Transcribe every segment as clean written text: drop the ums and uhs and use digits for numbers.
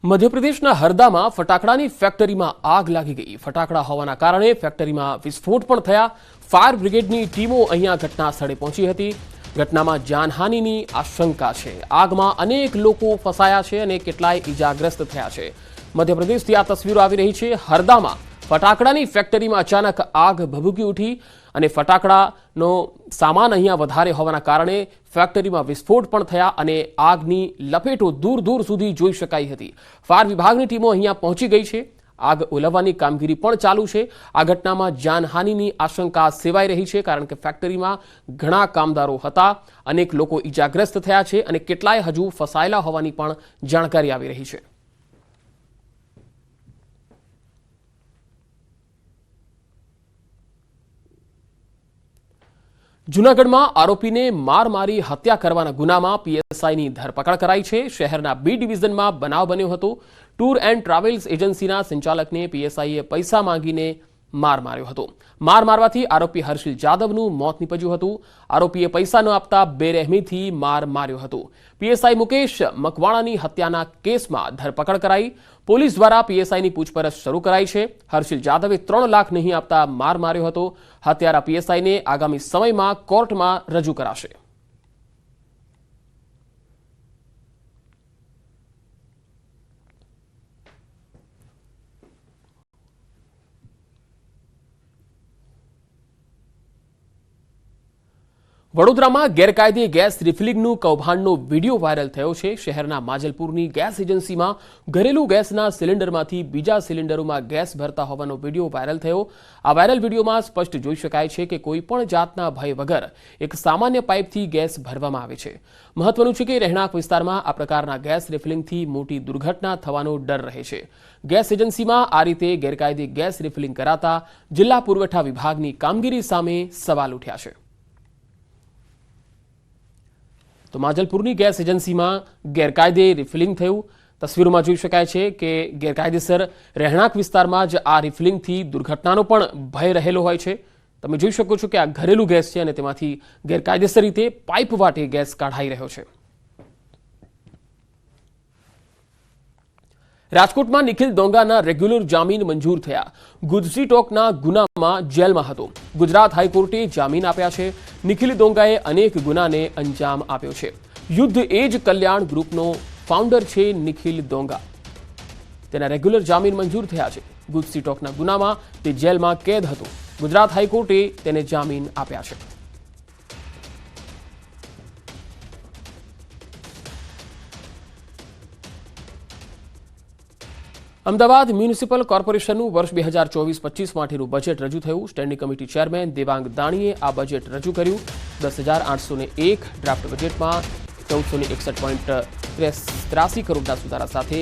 મધ્યપ્રદેશના હરદામાં ફટાકડાની ફેક્ટરીમાં આગ લાગી ગઈ। ફટાકડા હોવાના કારણે ફેક્ટરીમાં વિસ્ફોટ પણ થયા। ફાયર બ્રિગેડની ટીમો અહીંયા ઘટના સ્થળે પહોંચી હતી। ઘટનામાં જાનહાનિની આશંકા છે। આગમાં અનેક લોકો ફસાયા છે અને કેટલાય ઈજાગ્રસ્ત થયા છે। મધ્યપ્રદેશથી આ તસવીરો આવી રહી છે। હરદામાં ફટાકડાની ફેક્ટરીમાં અચાનક આગ ભભૂકી ઉઠી અને ફટાકડાનો સામાન અહીંયા વધારે હોવાના કારણે ફેક્ટરીમાં વિસ્ફોટ પણ થયા અને આગની લપેટો દૂર દૂર સુધી જોઈ શકાઈ હતી। ફાયર વિભાગની ટીમો અહીંયા પહોંચી ગઈ છે। આગ ઓલવવાની કામગીરી પણ ચાલુ છે। આ ઘટનામાં જાનહાનિની આશંકા સેવાઈ રહી છે કારણ કે ફેક્ટરીમાં ઘણા કામદારો હતા। અનેક લોકો ઈજાગ્રસ્ત થયા છે અને કેટલાય હજુ ફસાયેલા હોવાની પણ જાણકારી આવી રહી છે। જૂનાગઢમાં આરોપીને માર મારી હત્યા કરવાના ગુનામાં પીએસઆઈની ધરપકડ કરાઈ છે। શહેરના બી ડિવિઝનમાં બનાવ બન્યો હતો। ટૂર એન્ડ ટ્રાવેલ્સ એજન્સીના સંચાલકને પીએસઆઈએ પૈસા માંગીને માર માર્યો હતો। માર મારવાથી આરોપી હર્ષિલ જાદવનું મોત નીપજ્યું હતું। આરોપીએ પૈસા ન આપતા બેરહેમીથી માર માર્યો હતો। પીએસઆઈ મુકેશ મકવાણાની હત્યાના કેસમાં ધરપકડ કરાઈ। પોલીસ દ્વારા પીએસઆઈની પૂછપરછ શરૂ કરાઈ છે। હર્ષિલ જાદવે 3 લાખ નહીં આપતા માર માર્યો હતો। હત્યારા પીએસઆઈને આગામી સમયમાં કોર્ટમાં રજૂ કરાશે। વડોદરામાં ગેરકાયદે ગેસ રિફિલિંગનું કૌભાંડનો વિડીયો વાયરલ થયો છે। શહેરના માજલપુરની ગેસ એજન્સીમાં ઘરેલું ગેસના સિલિન્ડરમાંથી બીજા સિલિન્ડરોમાં ગેસ ભરતા હોવાનો વિડીયો વાયરલ થયો। આ વાયરલ વિડીયોમાં સ્પષ્ટ જોઈ શકાય છે કે કોઈપણ જાતના ભય વગર એક સામાન્ય પાઇપથી ગેસ ભરવામાં આવે છે। મહત્વનું છે કે રહેણાંક વિસ્તારમાં આ પ્રકારના ગેસ રિફિલિંગથી મોટી દુર્ઘટના થવાનો ડર રહે છે। ગેસ એજન્સીમાં આ રીતે ગેરકાયદે ગેસ રિફિલિંગ કરાતા જિલ્લા પુરવઠા વિભાગની કામગીરી સામે સવાલ ઉઠ્યા છે। તો માજલપુરની ગેસ એજન્સીમાં ગેરકાયદે રિફિલિંગ થયું। તસવીરોમાં જોઈ શકાય છે કે ગેરકાયદેસર રહેણાંક વિસ્તારમાં જ આ રિફિલિંગથી દુર્ઘટનાનો પણ ભય રહેલો હોય છે। તમે જોઈ શકો છો કે આ ઘરેલું ગેસ છે અને તેમાંથી ગેરકાયદેસર રીતે પાઇપ વાટે ગેસ કાઢાઈ રહ્યો છે। રાજકોટમાં નિખિલ દોંગાના રેગ્યુલર જામીન મંજૂર થયા। ગુજસી ટોકના ગુનામાં જેલમાં હતો। ગુજરાત હાઈકોર્ટે જામીન આપ્યા છે। નિખિલ દોંગાએ અનેક ગુનાને અંજામ આપ્યો છે। યુદ્ધ એજ કલ્યાણ ગ્રુપનો ફાઉન્ડર છે નિખિલ દોંગા। તેના રેગ્યુલર જામીન મંજૂર થયા છે। ગુજસી ટોકના ગુનામાં તે જેલમાં કેદ હતો। ગુજરાત હાઈકોર્ટે તેને જામીન આપ્યા છે। અમદાવાદ મ્યુનિસિપલ કોર્પોરેશનનું વર્ષ 2024-25 માટેનું બજેટ રજૂ થયું। સ્ટેન્ડિંગ કમિટી ચેરમેન દેવાંગ દાણીએ આ બજેટ રજૂ કર્યું। 10,801 ડ્રાફ્ટ બજેટમાં 1461.83 કરોડના સુધારા સાથે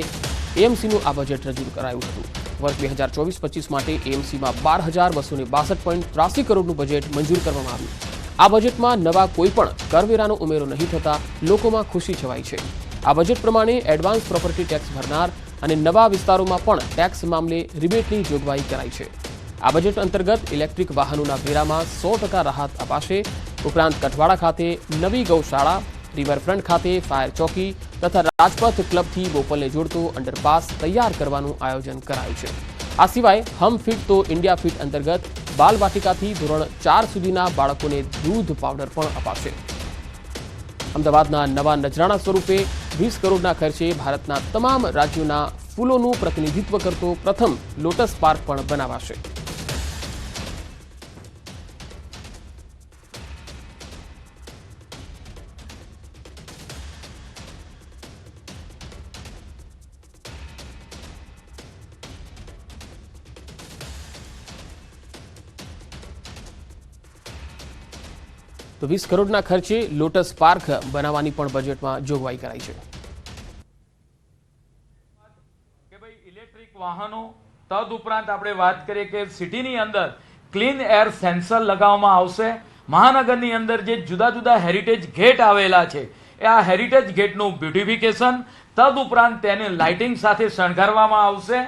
એએમસીનું આ બજેટ રજૂ કરાયું હતું। વર્ષ 2024-25 માટે એએમસીમાં 12,262.83 કરોડનું બજેટ મંજૂર કરવામાં આવ્યું। આ બજેટમાં નવા કોઈપણ કરવેરાનો ઉમેરો નહીં થતા લોકોમાં ખુશી છવાઈ છે। આ બજેટ પ્રમાણે એડવાન્સ પ્રોપર્ટી ટેક્સ ભરનાર અને નવા વિસ્તારોમાં પણ ટેક્સ મામલે રિબેટની જોગવાઈ કરાઈ છે। આ બજેટ અંતર્ગત ઇલેક્ટ્રિક વાહનોના વેરામાં 100% રાહત અપાશે। ઉપરાંત કઠવાડા ખાતે નવી ગૌશાળા, રિવરફ્રન્ટ ખાતે ફાયર ચોકી તથા રાજપથ ક્લબથી બોપલને જોડતો અંડરપાસ તૈયાર કરવાનું આયોજન કરાયું છે। આ સિવાય હમ ફિટ તો ઇન્ડિયા ફિટ અંતર્ગત બાલવાટિકાથી ધોરણ 4 સુધીના બાળકોને દૂધ પાવડર પણ અપાશે। અમદાવાદના નવા નજરાણા સ્વરૂપે 20 કરોડના ખર્ચે ભારતના તમામ રાજ્યોના ફૂલોનું પ્રતિનિધિત્વ કરતો પ્રથમ લોટસ પાર્ક પણ બનાવાશે। તો 20 કરોડના ખર્ચે લોટસ પાર્ક બનાવવાની પણ બજેટમાં જોગવાઈ કરાઈ છે। ઇલેક્ટ્રિક વાહનો તદુપરાંત આપણે વાત કરીએ કે સિટીની અંદર ક્લીન એર સેન્સર લગાવવામાં આવશે। મહાનગરની અંદર જે જુદા જુદા હેરિટેજ ગેટ આવેલા છે એ આ હેરિટેજ ગેટનું બ્યુટિફિકેશન તદુપરાંત તેને લાઇટિંગ સાથે શણગારવામાં આવશે।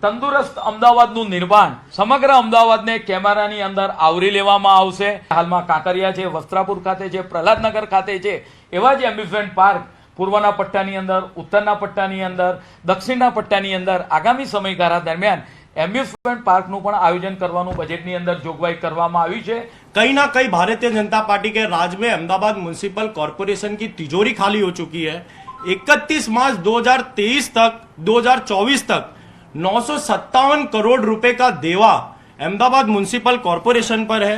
તંદુરસ્ત અમદાવાદનું નિર્માણ સમગ્ર અમદાવાદને કેમેરાની અંદર આવરી લેવામાં આવશે। હાલમાં કાંકરિયા છે, વસ્ત્રાપુર ખાતે છે, પ્રહલાદનગર ખાતે છે, એવા જ એમ્યુઝમેન્ટ પાર્ક પૂર્વના પટ્ટાની અંદર, ઉત્તરના પટ્ટાની અંદર, દક્ષિણના પટ્ટાની અંદર આગામી સમયગાળા દરમિયાન એમ્યુઝમેન્ટ પાર્કનું પણ આયોજન કરવાનું બજેટની અંદર જોગવાઈ કરવામાં આવી છે। कहीं ना कहीं भारतीय जनता पार्टी के राज में अहमदाबाद म्युनिसिपल कॉरपोरेशन की तिजोरी खाली हो चुकी है। 31 मार्च 2023 तक 2024 तक 957 करोड़ रुपए का देवा अहमदाबाद म्युनिसिपल कॉरपोरेशन पर है।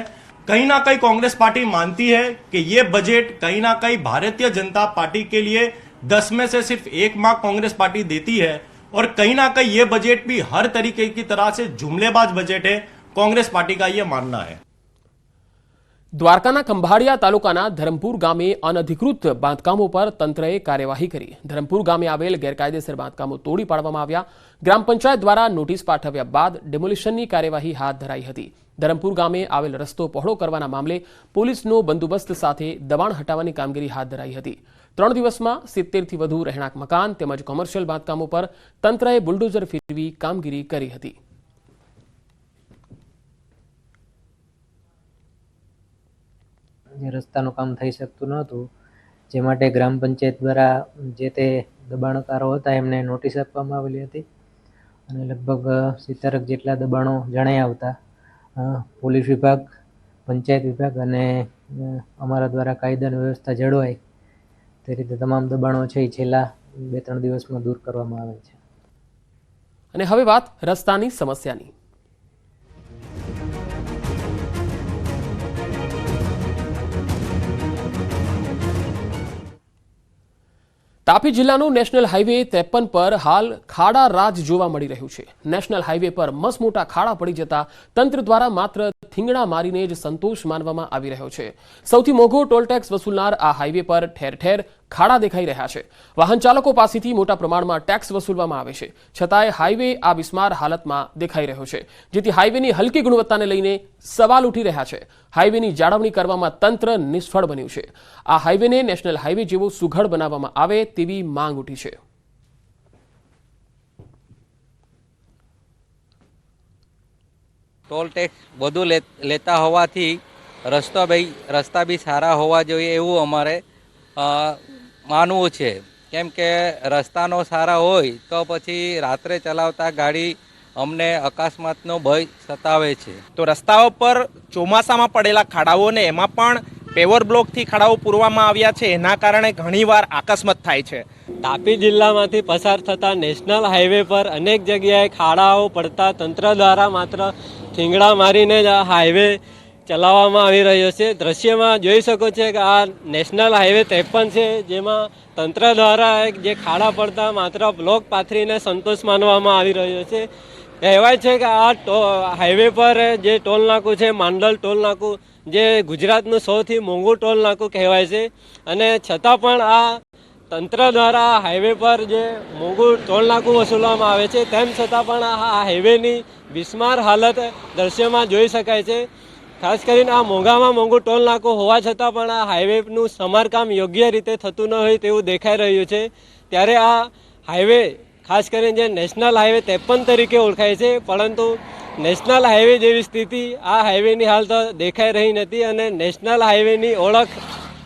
कहीं ना कहीं कांग्रेस पार्टी मानती है कि ये बजट कहीं ना कहीं भारतीय जनता पार्टी के लिए 10 में से सिर्फ 1 मार्क कांग्रेस पार्टी देती है और कहीं ना कहीं ये बजट भी हर तरीके की तरह से जुमलेबाज बजट है। कांग्रेस पार्टी का ये मानना है। દ્વારકાના ખંભાળિયા તાલુકાના ધરમપુર ગામે અનધિકૃત બાંધકામો પર તંત્રએ કાર્યવાહી કરી। ધરમપુર ગામે આવેલ ગેરકાયદેસર બાંધકામો તોડી પાડવામાં આવ્યા। ગ્રામ પંચાયત દ્વારા નોટિસ પાઠવ્યા બાદ ડેમોલિશનની કાર્યવાહી હાથ ધરાઈ હતી। ધરમપુર ગામે આવેલ રસ્તો પહોળો કરવાના મામલે પોલીસનો બંદોબસ્ત સાથે દબાણ હટાવવાની કામગીરી હાથ ધરાઈ હતી। 3 દિવસમાં 70થી વધુ રહેણાંક મકાન તેમજ કોમર્શિયલ બાંધકામો પર તંત્રએ બુલડોઝર ફેરવી કામગીરી કરી હતી। જે રસ્તાનું કામ થઈ શકતું નહોતું, જે માટે ગ્રામ પંચાયત દ્વારા જે તે દબાણકારો હતા એમને નોટિસ આપવામાં આવેલી હતી અને લગભગ 70 જેટલા દબાણો જણાઈ આવતા પોલીસ વિભાગ, પંચાયત વિભાગ અને અમારા દ્વારા કાયદાની વ્યવસ્થા જળવાય તે રીતે તમામ દબાણો છે એ છેલ્લા 2-3 દિવસમાં દૂર કરવામાં આવે છે। અને હવે વાત રસ્તાની સમસ્યાની। તાપી જિલ્લાનું નેશનલ હાઈવે 53 પર હાલ ખાડા રાજ જોવા મળી રહ્યું છે। નેશનલ હાઈવે પર મસમોટા ખાડા પડી જતા તંત્ર દ્વારા માત્ર થીંગડા મારીને જ સંતોષ માનવામાં આવી રહ્યો છે। સૌથી મોંઘો ટોલ ટેક્સ વસૂલનાર આ હાઈવે પર ઠેર ઠેર ખાડા દેખાઈ રહ્યા છે। વાહન ચાલકો પાસેથી મોટા પ્રમાણમાં ટેક્સ વસૂલવામાં આવે છે, છતાંય હાઈવે આ બિસ્માર હાલતમાં દેખાઈ રહ્યો છે, જેથી હાઈવેની હલકી ગુણવત્તાને લઈને સવાલ ઉઠી રહ્યા છે। હાઈવેની જાળવણી કરવામાં તંત્ર નિષ્ફળ બન્યું છે। આ હાઈવેને નેશનલ હાઈવે જેવો સુઘડ બનાવવામાં આવે તેવી માંગ ઉઠી છે। ટોલ ટેક્સ વધુ લેતા હોવાથી રસ્તા બી સારા હોવા જોઈએ એવું અમારે માનવું છે, કેમ કે રસ્તાનો સારા હોય તો પછી રાત્રે ચલાવતા ગાડી અમને અકસ્માતનો ભય સતાવે છે। તો રસ્તાઓ પર ચોમાસામાં પડેલા ખાડાઓને એમાં પણ પેવર બ્લોકથી ખાડાઓ પૂરવામાં આવ્યા છે, એના કારણે ઘણીવાર અકસ્માત થાય છે। તાપી જિલ્લામાંથી પસાર થતા નેશનલ હાઈવે પર અનેક જગ્યાએ ખાડાઓ પડતા તંત્ર દ્વારા માત્ર થીંગડા મારીને જ આ હાઈવે ચલાવવામાં આવી રહ્યો છે। દ્રશ્યમાં જોઈ શકો છો કે આ નેશનલ હાઈવે 53 છે, જેમાં તંત્ર દ્વારા જે ખાડા પડતા માત્ર બ્લોક પાથરીને સંતોષ માનવામાં આવી રહ્યો છે। કહેવાય છે કે આ હાઈવે પર જે ટોલ નાકું છે, માંડલ ટોલ નાકું, જે ગુજરાતનું સૌથી મોંઘું ટોલ નાકું કહેવાય છે, અને છતાં પણ આ તંત્ર દ્વારા હાઈવે પર જે મોંઘું ટોલ નાકું વસૂલવામાં આવે છે, તેમ છતાં પણ આ હાઈવેની બિસ્માર હાલત દ્રશ્યમાં જોઈ શકાય છે। ખાસ કરીને આ મોંઘામાં મોંઘું ટોલ નાકું હોવા છતાં પણ આ હાઈવેનું સમારકામ યોગ્ય રીતે થતું ન હોય તેવું દેખાઈ રહ્યું છે। ત્યારે આ હાઈવે ખાસ કરીને જે નેશનલ હાઈવે 53 તરીકે ઓળખાય છે, પરંતુ નેશનલ હાઈવે જેવી સ્થિતિ આ હાઈવેની હાલ તો દેખાઈ રહી નથી અને નેશનલ હાઈવેની ઓળખ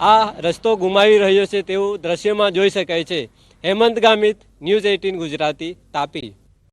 આ રસ્તો ગુમાવી રહ્યો છે તેવું દ્રશ્યમાં જોઈ શકાય છે। હેમંત ગામિત, ન્યૂઝ 18 ગુજરાતી, તાપી।